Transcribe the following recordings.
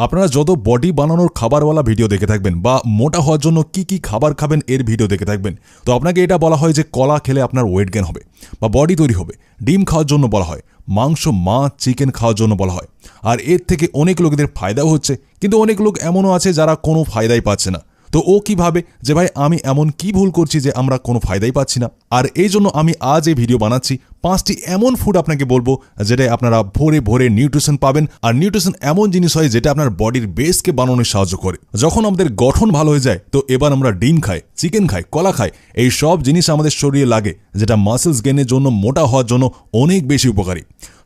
আপনারা যত বডি বানানোর খাবারওয়ালা ভিডিও দেখে থাকবেন বা মোটা হওয়ার জন্য কি কি খাবার খাবেন এর ভিডিও দেখে থাকবেন, তো আপনাকে এটা বলা হয় যে কলা খেলে আপনার ওয়েট গেইন হবে বা বডি তৈরি হবে। ডিম খাওয়ার জন্য বলা হয়, মাংস, মাছ, চিকেন খাওয়ার জন্য বলা হয়। আর এর থেকে অনেক লোকেদের ফায়দাও হচ্ছে, কিন্তু অনেক লোক এমনও আছে যারা কোনো ফায়দাই পাচ্ছে না। তো ও কি ভাবে যে ভাই আমি এমন কি ভুল করছি যে আমরা কোনো ফায়দাই পাচ্ছি না। আর এই জন্য আমি আজ এই ভিডিও বানাচ্ছি 5টি এমন ফুড আপনাকে বলবো যেটাই আপনারা ভোরে ভোরে নিউট্রিশন পাবেন। আর নিউট্রিশন এমন জিনিস হয় যেটা আপনার বডির বেসকে বানানোর সাহায্য করে। যখন আমাদের গঠন ভালো হয়ে যায় তো এবার আমরা ডিম খাই, চিকেন খাই, কলা খাই, এই সব জিনিস আমাদের শরীরে লাগে যেটা মাসেলস গেইনের জন্য, মোটা হওয়ার জন্য অনেক বেশি উপকারী।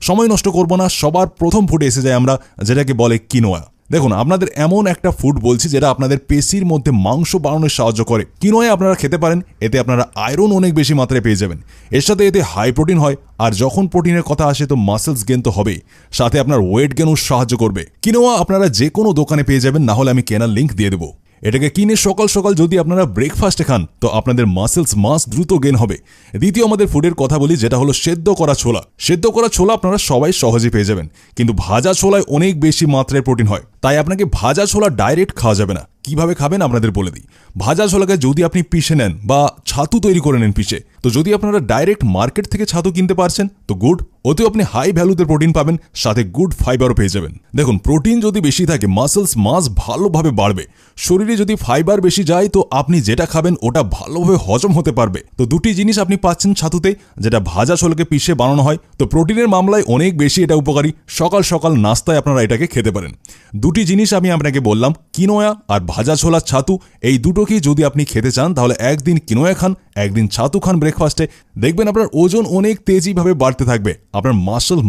সময় নষ্ট করব না, সবার প্রথম ফুডে এসে যায় আমরা, যেটাকে বলে কিনোয়া। দেখুন, আপনাদের এমন একটা ফুড বলছি যেটা আপনাদের পেশির মধ্যে মাংস বাড়ানোর সাহায্য করে। কিনোয়া আপনারা খেতে পারেন, এতে আপনারা আয়রন অনেক বেশি মাত্রায় পেয়ে যাবেন। এর সাথে এতে হাই প্রোটিন হয়, আর যখন প্রোটিনের কথা আসে তো মাসেলস গেইন তো হবেই, সাথে আপনার ওয়েট গেইনও সাহায্য করবে। কিনোয়া আপনারা যে কোনো দোকানে পেয়ে যাবেন, না হলে আমি কেনার লিঙ্ক দিয়ে দেবো। এটাকে কিনে সকাল সকাল যদি আপনারা ব্রেকফাস্টে খান তো আপনাদের মাস দ্রুত গেইন হবে। দ্বিতীয় আমাদের ফুডের কথা বলি, যেটা হলো সেদ্ধ করা ছোলা। সেদ্ধ করা ছোলা আপনারা সবাই সহজে পেয়ে যাবেন, কিন্তু ভাজা ছোলায় অনেক বেশি মাত্রায় প্রোটিন হয়, তাই আপনাকে ভাজা ছোলা ডাইরেক্ট খাওয়া যাবে না। কিভাবে খাবেন আপনাদের বলে দিই। ভাজা ছোলাকে যদি আপনি পিষে নেন বা ছাতু তৈরি করে নেন পিষে, তো যদি আপনারা ডাইরেক্ট মার্কেট থেকে ছাতু কিনতে পারছেন তো গুড, ওতেও আপনি হাই ভ্যালুতে প্রোটিন পাবেন, সাথে গুড ফাইবারও পেয়ে যাবেন। দেখুন, প্রোটিন যদি বেশি থাকে মাস ভালোভাবে বাড়বে। শরীরে যদি ফাইবার বেশি যায় তো আপনি যেটা খাবেন ওটা ভালোভাবে হজম হতে পারবে। তো দুটি জিনিস আপনি পাচ্ছেন ছাতুতে, যেটা ভাজা ছোলাকে পিষে বানানো হয়। তো প্রোটিনের মামলায় অনেক বেশি এটা উপকারী। সকাল সকাল নাস্তায় আপনারা এটাকে খেতে পারেন। দুটি জিনিস আমি আপনাকে বললাম, কিনোয়া আর ভাজা ছোলা ছাতু, এই দুটোকেই যদি আপনি খেতে চান তাহলে একদিন কিনোয়া খান, একদিন ছাতু খান ব্রেকফাস্টে, দেখবেন আপনার ওজন অনেক তেজিভাবে বাড়তে থাকবে, আপনার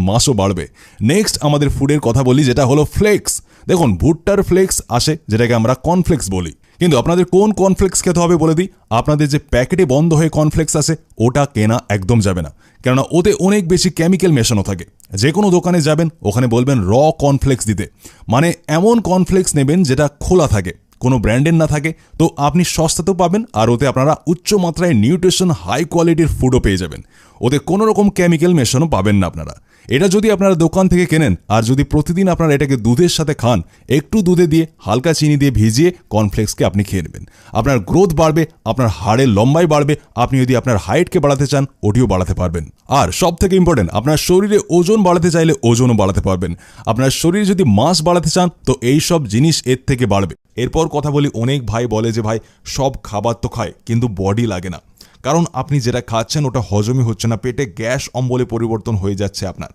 মাসও বাড়বে। নেক্সট আমাদের ফুডের কথা বলি, যেটা হলো ফ্লেক্স। দেখুন, ভুট্টার ফ্লেক্স আসে, যেটাকে আমরা কর্নফ্লেক্স বলি। কিন্তু আপনাদের কোন কর্নফ্লেক্স খেতে হবে বলে দিই। আপনাদের যে প্যাকেটে বন্ধ হয়ে কর্নফ্লেক্স আছে ওটা কেনা একদম যাবে না, কেননা ওতে অনেক বেশি কেমিক্যাল মেশানো থাকে। যে কোনো দোকানে যাবেন, ওখানে বলবেন র কর্নফ্লেক্স দিতে, মানে এমন কর্নফ্লেক্স নেবেন যেটা খোলা থাকে, কোনো ব্র্যান্ডের না থাকে। তো আপনি সস্তাতেও পাবেন, আর ওতে আপনারা উচ্চ মাত্রায় নিউট্রিশন হাই কোয়ালিটির ফুডও পেয়ে যাবেন। ওতে কোনো রকম কেমিক্যাল মেশানো পাবেন না আপনারা। এটা যদি আপনারা দোকান থেকে কেনেন আর যদি প্রতিদিন আপনারা এটাকে দুধের সাথে খান, একটু দুধে দিয়ে হালকা চিনি দিয়ে ভিজিয়ে কর্নফ্লেক্সকে আপনি খেয়ে নেবেন, আপনার গ্রোথ বাড়বে, আপনার হাড়ের লম্বাই বাড়বে। আপনি যদি আপনার হাইটকে বাড়াতে চান ওটিও বাড়াতে পারবেন। আর সব থেকে ইম্পর্টেন্ট, আপনার শরীরে ওজন বাড়াতে চাইলে ওজনও বাড়াতে পারবেন। আপনার শরীরে যদি মাস বাড়াতে চান তো এই সব জিনিস এর থেকে বাড়বে। এরপর কথা বলি, অনেক ভাই বলে যে ভাই সব খাবার তো খায় কিন্তু বডি লাগে না, কারণ আপনি যেটা খাচ্ছেন ওটা হজমই হচ্ছে না, পেটে গ্যাস অম্বলে পরিবর্তন হয়ে যাচ্ছে আপনার।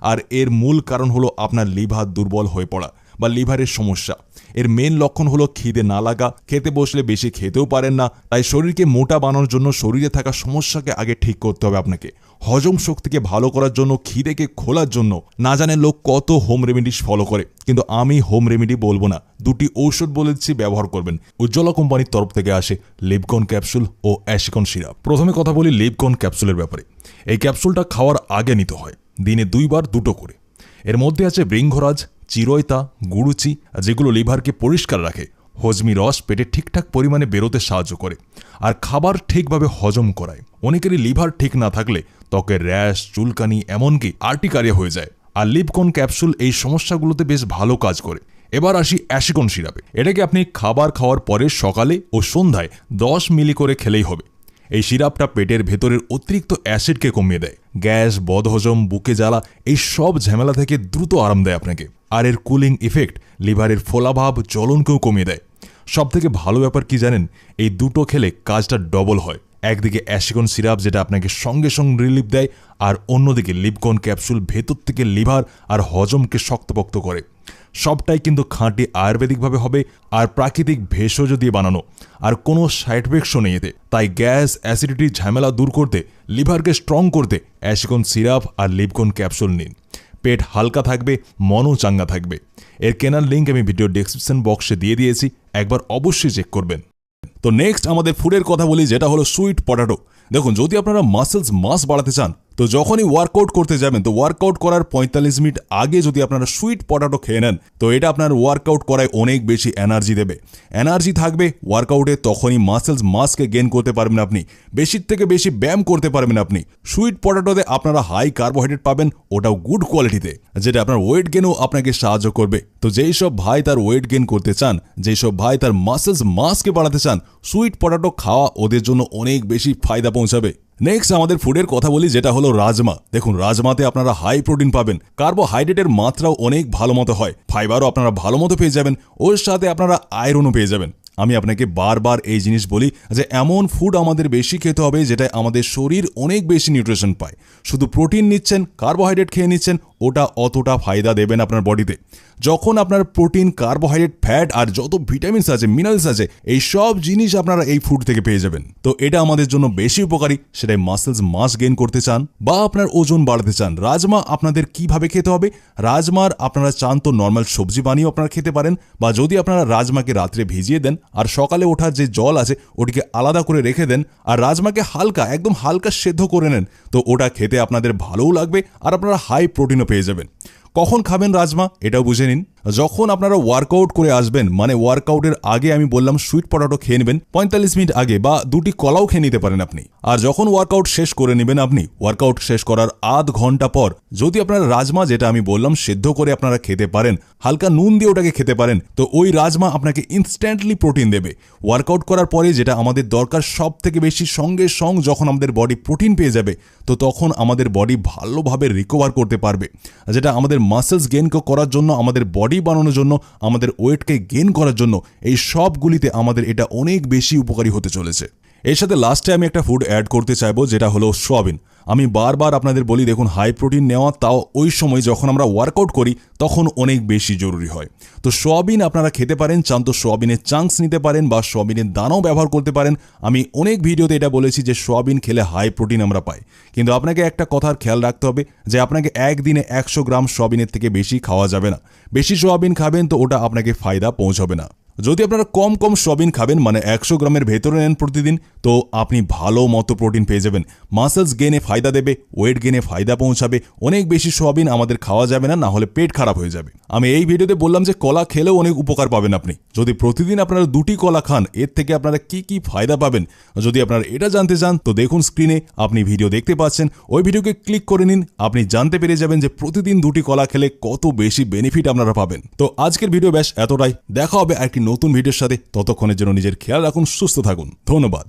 আর এর মূল কারণ হলো আপনার লিভার দুর্বল হয়ে পড়া বা লিভারের সমস্যা। এর মেন লক্ষণ হলো খিদে না লাগা, খেতে বসলে বেশি খেতেও পারেন না। তাই শরীরকে মোটা বানানোর জন্য শরীরে থাকা সমস্যাকে আগে ঠিক করতে হবে আপনাকে। হজম শক্তিকে ভালো করার জন্য, খিদেকে খোলার জন্য না জানে লোক কত হোম রেমেডিস ফলো করে, কিন্তু আমি হোম রেমেডি বলবো না, দুটি ঔষধ বলেছি ব্যবহার করবেন। উজ্জ্বলা কোম্পানির তরফ থেকে আসে লিভকন ক্যাপসুল ও অ্যাশিকন সিরাপ। প্রথমে কথা বলি লিভকন ক্যাপসুলের ব্যাপারে। এই ক্যাপসুলটা খাওয়ার আগে নিতে হয়, দিনে 2 বার 2টো করে। এর মধ্যে আছে বৃঙ্গরাজ, চিরয়তা, গুরুচি, যেগুলো লিভারকে পরিষ্কার রাখে, হজমি রস পেটে ঠিকঠাক পরিমাণে বেরোতে সাহায্য করে, আর খাবার ঠিকভাবে হজম করায়। অনেকেরই লিভার ঠিক না থাকলে ত্বকের র্যাশ, চুলকানি, এমনকি আর্টিকারিয়া হয়ে যায়। আর লিভকন ক্যাপসুল এই সমস্যাগুলোতে বেশ ভালো কাজ করে। এবার আসি অ্যাশিকন সিরাপে। এটাকে আপনি খাবার খাওয়ার পরে সকালে ও সন্ধ্যায় 10 মিলি করে খেলেই হবে। এই সিরাপটা পেটের ভেতরের অতিরিক্ত অ্যাসিডকে কমিয়ে দেয়, গ্যাস, বদহজম, বুকে জ্বালা, এই সব ঝামেলা থেকে দ্রুত আরাম দেয় আপনাকে। আর এর কুলিং ইফেক্ট লিভারের ফোলাভাব, জ্বলনকেও কমিয়ে দেয়। সবথেকে ভালো ব্যাপার কি জানেন, এই দুটো খেলে কাজটা ডবল হয়। একদিকে অ্যাশিকন সিরাপ যেটা আপনাকে সঙ্গে সঙ্গে রিলিফ দেয়, আর অন্যদিকে লিভকন ক্যাপসুল ভেতর থেকে লিভার আর হজমকে শক্তপোক্ত করে। সবটাই কিন্তু খাঁটি আয়ুর্বেদিকভাবে হবে, আর প্রাকৃতিক ভেষজ দিয়ে বানানো, আর কোনো সাইড এফেক্টও নেই এতে। তাই গ্যাস, অ্যাসিডিটি ঝামেলা দূর করতে, লিভারকে স্ট্রং করতে অ্যাশিকন সিরাপ আর লিভকন ক্যাপসুল নিন। পেট হালকা থাকবে, মনও চাঙ্গা থাকবে। এর কেনার লিঙ্ক আমি ভিডিও ডেসক্রিপশন বক্সে দিয়ে দিয়েছি, একবার অবশ্যই চেক করবেন। তো নেক্সট আমাদের ফুডের কথা বলি, যেটা হলো সুইট পটাটো। দেখুন, যদি আপনারা মাস বাড়াতে চান তো যখনই ওয়ার্কআউট করতে যাবেন তো ওয়ার্কআউট করার 45 মিনিট আগে যদি আপনারা সুইট পটাটো খেয়ে নেন তো এটা আপনার ওয়ার্কআউট করায় অনেক বেশি এনার্জি দেবে। এনার্জি থাকবে ওয়ার্কআউটে, তখনই মাসকে গেইন করতে পারবেন আপনি, বেশির থেকে বেশি ব্যায়াম করতে পারবেন আপনি। সুইট পটাটোতে আপনারা হাই কার্বোহাইড্রেট পাবেন, ওটাও গুড কোয়ালিটিতে, যেটা আপনার ওয়েট গেনও আপনাকে সাহায্য করবে। তো যেই সব ভাই তার ওয়েট গেইন করতে চান, যেই সব ভাই তার মাসকে বাড়াতে চান, সুইট পটাটো খাওয়া ওদের জন্য অনেক বেশি ফায়দা পৌঁছাবে। নেক্সট আমাদের ফুডের কথা বলি, যেটা হলো রাজমা। দেখুন, রাজমাতে আপনারা হাই প্রোটিন পাবেন, কার্বোহাইড্রেটের মাত্রাও অনেক ভালো মতো হয়, ফাইবারও আপনারা ভালো মতো পেয়ে যাবেন, ওর সাথে আপনারা আয়রনও পেয়ে যাবেন। আমি আপনাকে বারবার এই জিনিস বলি যে এমন ফুড আমাদের বেশি খেতে হবে যেটায় আমাদের শরীর অনেক বেশি নিউট্রিশন পায়। শুধু প্রোটিন নিচ্ছেন, কার্বোহাইড্রেট খেয়ে নিচ্ছেন, ওটা অতটা ফায়দা দেবেন আপনার বডিতে। যখন আপনার প্রোটিন, কার্বোহাইড্রেট, ফ্যাট আর যত ভিটামিনস আছে, মিনারেলস আছে, এই সব জিনিস আপনারা এই ফুড থেকে পেয়ে যাবেন। তো এটা আমাদের জন্য বেশি উপকারী, সেটাই মাস গেইন করতে চান বা আপনার ওজন বাড়াতে চান। রাজমা আপনাদের কিভাবে খেতে হবে? রাজমার আপনারা চান তো নর্মাল সবজি বানিয়েও আপনারা খেতে পারেন, বা যদি আপনারা রাজমাকে রাত্রে ভিজিয়ে দেন আর সকালে ওঠার যে জল আছে ওটিকে আলাদা করে রেখে দেন, আর রাজমাকে একদম হালকা সেদ্ধ করে নেন, তো ওটা খেতে আপনাদের ভালোও লাগবে আর আপনারা হাই প্রোটিনও পেয়ে যাবেন। কখন খাবেন রাজমা এটাও বুঝে নিন। যখন আপনারা ওয়ার্কআউট করে আসবেন, মানে ওয়ার্কআউটের আগে আমি বললাম সুইট পটাটো খেয়ে নেবেন 45 মিনিট আগে, বা 2টি কলাও খেয়ে নিতে পারেন আপনি। আর যখন ওয়ার্কআউট শেষ করে নেবেন আপনি, ওয়ার্কআউট শেষ করার আধ ঘন্টা পর যদি আপনারা রাজমা, যেটা আমি বললাম সেদ্ধ করে আপনারা খেতে পারেন, হালকা নুন দিয়ে ওটাকে খেতে পারেন, তো ওই রাজমা আপনাকে ইনস্ট্যান্টলি প্রোটিন দেবে। ওয়ার্কআউট করার পরে যেটা আমাদের দরকার সব থেকে বেশি, সঙ্গে যখন আমাদের বডি প্রোটিন পেয়ে যাবে তো তখন আমাদের বডি ভালোভাবে রিকভার করতে পারবে, যেটা আমাদের মাসেলস গেইন করার জন্য, আমাদের বডি বানানোর জন্য, আমাদের ওয়েটকে গেইন করার জন্য, এই সবগুলিতে আমাদের এটা অনেক বেশি উপকারী হতে চলেছে। এর সাথে লাস্টে আমি একটা ফুড অ্যাড করতে চাইবো, যেটা হলো সোয়াবিন। আমি বারবার আপনাদের বলি, দেখুন, হাই প্রোটিন নেওয়া, তাও ওই সময় যখন আমরা ওয়ার্কআউট করি তখন অনেক বেশি জরুরি হয়। তো সোয়াবিন আপনারা খেতে পারেন, চান তো সোয়াবিনের চাঙ্কস নিতে পারেন বা সোয়াবিনের দানাও ব্যবহার করতে পারেন। আমি অনেক ভিডিওতে এটা বলেছি যে সোয়াবিন খেলে হাই প্রোটিন আমরা পাই, কিন্তু আপনাকে একটা কথার খেয়াল রাখতে হবে যে আপনাকে একদিনে 100 গ্রাম সোয়াবিনের থেকে বেশি খাওয়া যাবে না। বেশি সোয়াবিন খাবেন তো ওটা আপনাকে ফায়দা পৌঁছাবে না। যদি আপনারা কম সোয়াবিন খাবেন, মানে 100 গ্রামের ভেতরে নেন প্রতিদিন, তো আপনি ভালো মতো প্রোটিন পেয়ে যাবেন, মাসেলস গেইনে ফায়দা দেবে, ওয়েট গেইনে ফায়দা পৌঁছাবে। অনেক বেশি সোয়াবিন আমাদের খাওয়া যাবে না, না হলে পেট খারাপ হয়ে যাবে। আমি এই ভিডিওতে বললাম যে কলা খেলেও অনেক উপকার পাবেন আপনি। যদি প্রতিদিন আপনারা 2টি কলা খান, এর থেকে আপনারা কি ফায়দা পাবেন, যদি আপনারা এটা জানতে চান তো দেখুন স্ক্রিনে আপনি ভিডিও দেখতে পাচ্ছেন, ওই ভিডিওকে ক্লিক করে নিন, আপনি জানতে পেরে যাবেন যে প্রতিদিন 2টি কলা খেলে কত বেশি বেনিফিট আপনারা পাবেন। তো আজকের ভিডিও ব্যাস এতটাই, দেখা হবে একটি নতুন ভিডিওর সাথে। ততক্ষণের জন্য নিজের খেয়াল রাখুন, সুস্থ থাকুন, ধন্যবাদ।